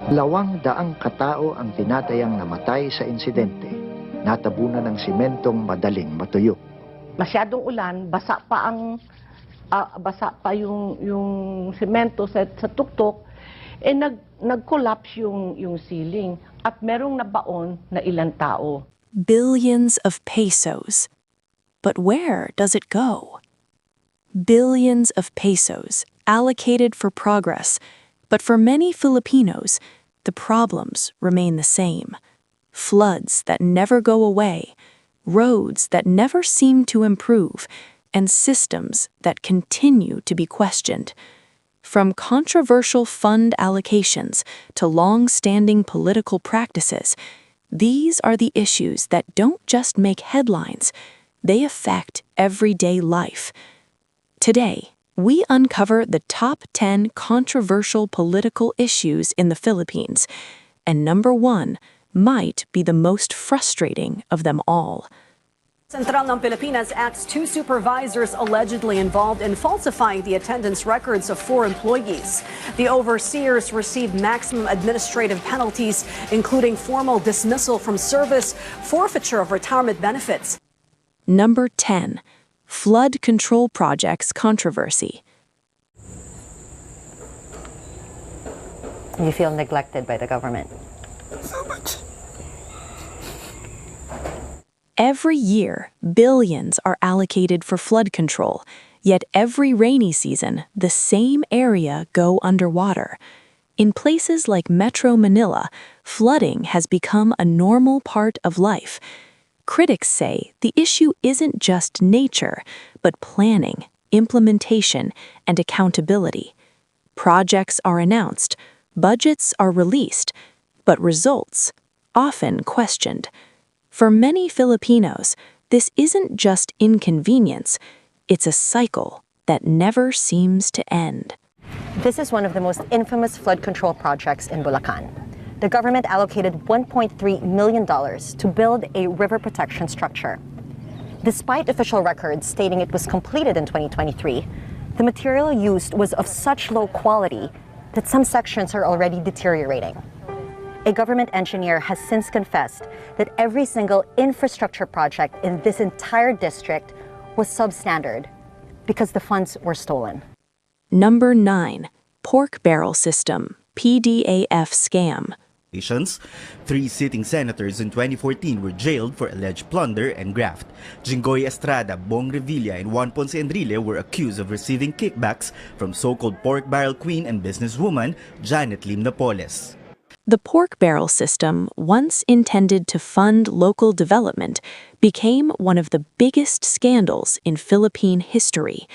200 katao ang tinatayang namatay sa insidente, natabunan ng simentong madaling matuyo. Masyadong ulan, basa pa yung semento sa tuktok, nag-collapse yung ceiling at merong nabaon na ilang tao. Billions of pesos. But where does it go? Billions of pesos allocated for progress, but for many Filipinos, the problems remain the same. Floods that never go away, roads that never seem to improve, and systems that continue to be questioned. From controversial fund allocations to long-standing political practices, these are the issues that don't just make headlines, they affect everyday life. Today, we uncover the top 10 controversial political issues in the Philippines, and number 1 might be the most frustrating of them all. Sentral ng Pilipinas acts 2 supervisors allegedly involved in falsifying the attendance records of 4 employees. The overseers received maximum administrative penalties, including formal dismissal from service, forfeiture of retirement benefits. Number 10. Flood control projects controversy. You feel neglected by the government? So much. Every year, billions are allocated for flood control, yet every rainy season, the same area go underwater. In places like Metro Manila, flooding has become a normal part of life. Critics say the issue isn't just nature, but planning, implementation, and accountability. Projects are announced, budgets are released, but results often questioned. For many Filipinos, this isn't just inconvenience, it's a cycle that never seems to end. This is one of the most infamous flood control projects in Bulacan. The government allocated $1.3 million to build a river protection structure. Despite official records stating it was completed in 2023, the material used was of such low quality that some sections are already deteriorating. A government engineer has since confessed that every single infrastructure project in this entire district was substandard because the funds were stolen. Number 9. Pork barrel system, PDAF scam. 3 sitting senators in 2014 were jailed for alleged plunder and graft. Jinggoy Estrada, Bong Revilla, and Juan Ponce Enrile were accused of receiving kickbacks from so-called pork barrel queen and businesswoman Janet Lim Napoles. The pork barrel system, once intended to fund local development, became one of the biggest scandals in Philippine history.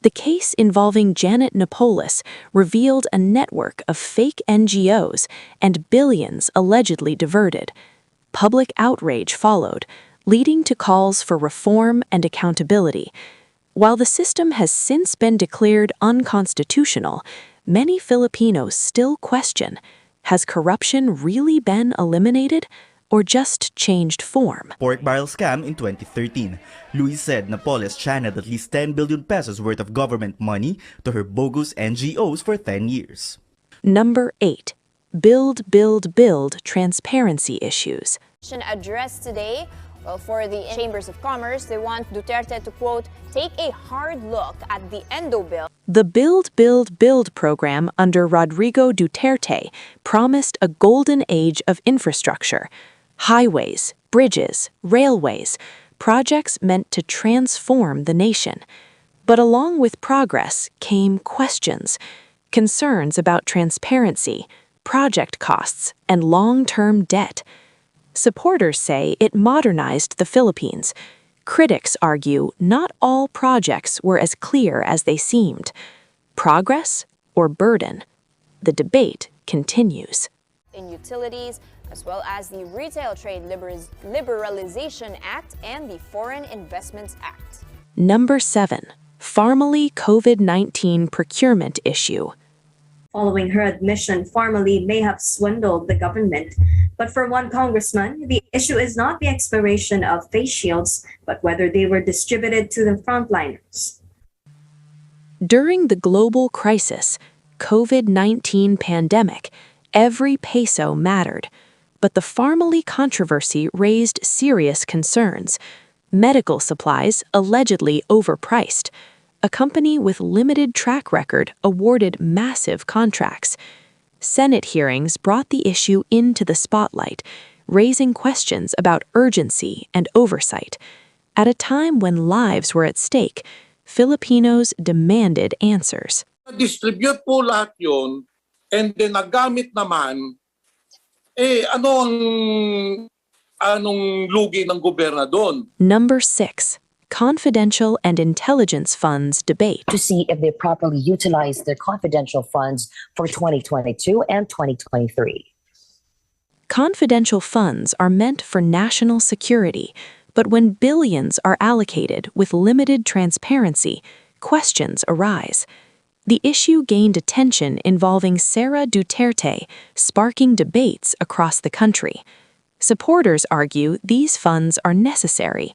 The case involving Janet Napoles revealed a network of fake NGOs and billions allegedly diverted. Public outrage followed, leading to calls for reform and accountability. While the system has since been declared unconstitutional, many Filipinos still question, has corruption really been eliminated or just changed form? Pork barrel scam in 2013. Luis said Napoles channeled at least 10 billion pesos worth of government money to her bogus NGOs for 10 years. Number 8. Build transparency issues. Address today, well, for the Chambers of Commerce, they want Duterte to, quote, take a hard look at the Endo bill. The Build program under Rodrigo Duterte promised a golden age of infrastructure. Highways, bridges, railways, projects meant to transform the nation. But along with progress came questions, concerns about transparency, project costs, and long-term debt. Supporters say it modernized the Philippines. Critics argue not all projects were as clear as they seemed. Progress or burden? The debate continues. In utilities, as well as the Retail Trade Liberalization Act and the Foreign Investments Act. Number 7. Formally COVID-19 procurement issue. Following her admission, formally may have swindled the government. But for one congressman, the issue is not the expiration of face shields, but whether they were distributed to the frontliners. During the global crisis, COVID-19 pandemic, Every peso mattered. But the Pharmaly controversy raised serious concerns. Medical supplies allegedly overpriced. A company with limited track record awarded massive contracts. Senate hearings brought the issue into the spotlight, raising questions about urgency and oversight. At a time when lives were at stake, Filipinos demanded answers. Distribute po lahat yun, and then nagamit naman, anong lugi ng gobyerno doon? Number 6. Confidential and intelligence funds debate. To see if they properly utilized their confidential funds for 2022 and 2023. Confidential funds are meant for national security, but when billions are allocated with limited transparency, questions arise. The issue gained attention involving Sara Duterte, sparking debates across the country. Supporters argue these funds are necessary.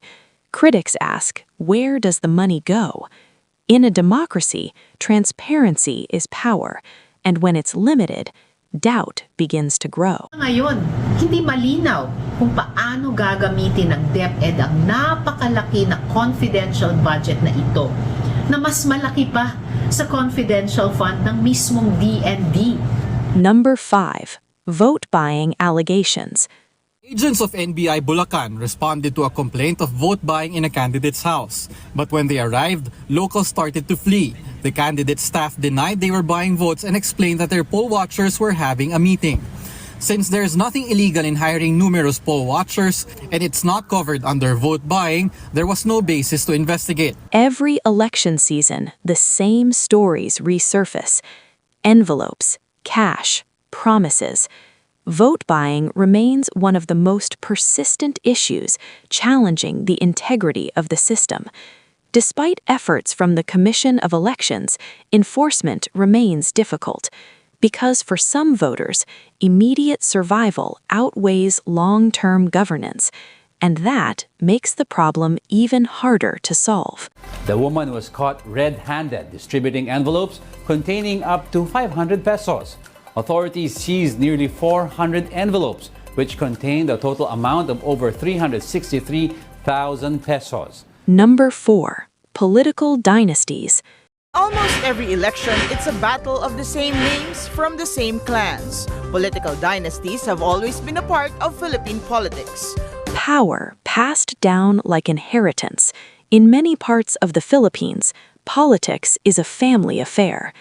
Critics ask, where does the money go? In a democracy, transparency is power, and when it's limited, doubt begins to grow. Ngayon, hindi malinaw kung paano gagamitin ng DepEd ang napakalaki na confidential budget na ito, na mas malaki pa sa confidential fund ng mismong DND. Number 5. Vote buying allegations. Agents of NBI Bulacan responded to a complaint of vote buying in a candidate's house. But when they arrived, locals started to flee. The candidate's staff denied they were buying votes and explained that their poll watchers were having a meeting. Since there's nothing illegal in hiring numerous poll watchers and it's not covered under vote buying, there was no basis to investigate. Every election season, the same stories resurface. Envelopes, cash, promises. Vote buying remains one of the most persistent issues challenging the integrity of the system. Despite efforts from the Commission of Elections, enforcement remains difficult because for some voters, immediate survival outweighs long-term governance, and that makes the problem even harder to solve. The woman was caught red-handed distributing envelopes containing up to 500 pesos. Authorities seized nearly 400 envelopes, which contained a total amount of over 363,000 pesos. Number 4. Political dynasties. Almost every election, it's a battle of the same names from the same clans. Political dynasties have always been a part of Philippine politics. Power passed down like inheritance. In many parts of the Philippines, politics is a family affair.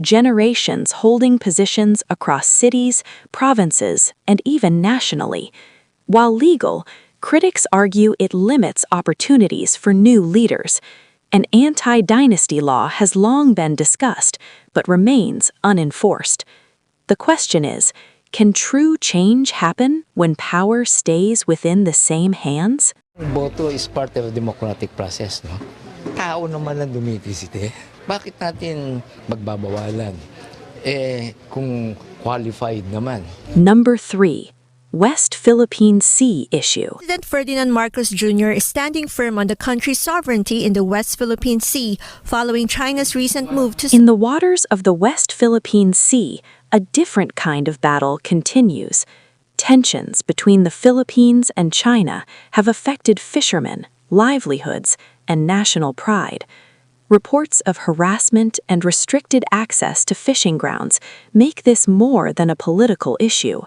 Generations holding positions across cities, provinces, and even nationally. While legal, critics argue it limits opportunities for new leaders. An anti-dynasty law has long been discussed, but remains unenforced. The question is, can true change happen when power stays within the same hands? Boto is part of the democratic process, no? Tao naman ang dumitisite. Bakit natin magbabawalan? Kung qualified naman. Number 3. West Philippine Sea issue. President Ferdinand Marcos Jr. is standing firm on the country's sovereignty in the West Philippine Sea following China's recent move to... In the waters of the West Philippine Sea, a different kind of battle continues. Tensions between the Philippines and China have affected fishermen, livelihoods, and national pride. Reports of harassment and restricted access to fishing grounds make this more than a political issue.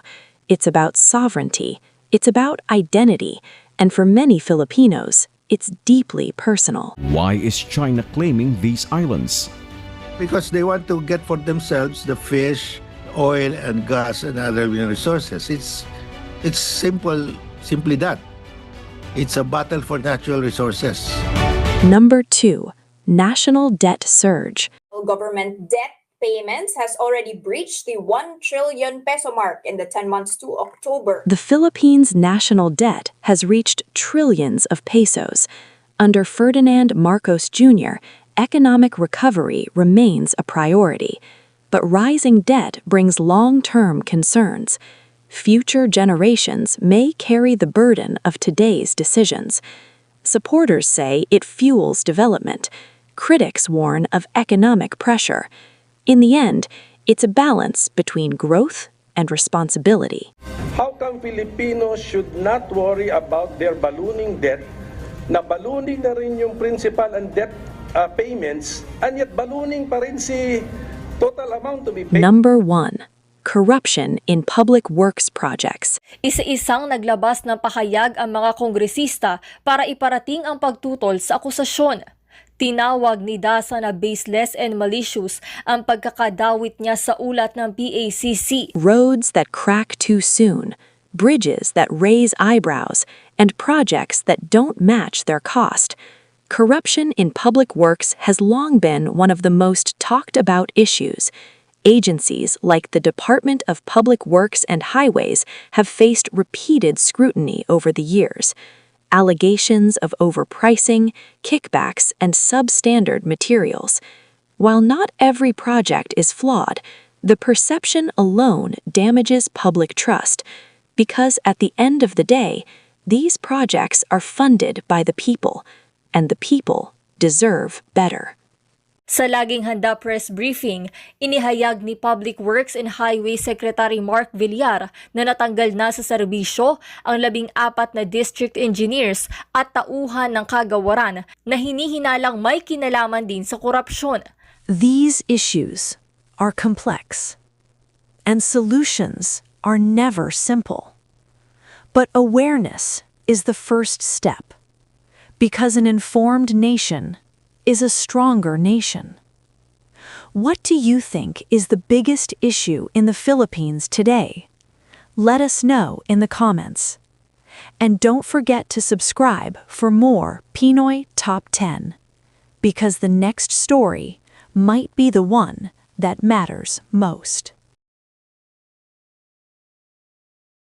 It's about sovereignty, it's about identity, and for many Filipinos, it's deeply personal. Why is China claiming these islands? Because they want to get for themselves the fish, oil, and gas and other resources. It's simply that. It's a battle for natural resources. Number 2. National debt surge. Government debt payments has already breached the 1 trillion peso mark in the 10 months to October. The Philippines' national debt has reached trillions of pesos. Under Ferdinand Marcos Jr., economic recovery remains a priority. But rising debt brings long-term concerns. Future generations may carry the burden of today's decisions. Supporters say it fuels development. Critics warn of economic pressure. In the end, it's a balance between growth and responsibility. How come Filipinos should not worry about their ballooning debt? Na ballooning na rin yung principal and debt payments, and yet ballooning pa rin si total amount to be paid. Number 1. Corruption in public works projects. Isa-isang naglabas ng pahayag ang mga kongresista para iparating ang pagtutol sa akusasyon. Tinawag ni Daza na baseless and malicious ang pagkakadawit niya sa ulat ng PACC. Roads that crack too soon, bridges that raise eyebrows, and projects that don't match their cost. Corruption in public works has long been one of the most talked about issues. Agencies like the Department of Public Works and Highways have faced repeated scrutiny over the years. Allegations of overpricing, kickbacks, and substandard materials. While not every project is flawed, the perception alone damages public trust, because at the end of the day, these projects are funded by the people, and the people deserve better. Sa laging handa press briefing, inihayag ni Public Works and Highway Secretary Mark Villar na natanggal na sa serbisyo ang 14 na district engineers at tauhan ng kagawaran na hinihinalang may kinalaman din sa korupsyon. These issues are complex, and solutions are never simple. But awareness is the first step, because an informed nation is a stronger nation. What do you think is the biggest issue in the Philippines today? Let us know in the comments. And don't forget to subscribe for more Pinoy Top 10, because the next story might be the one that matters most.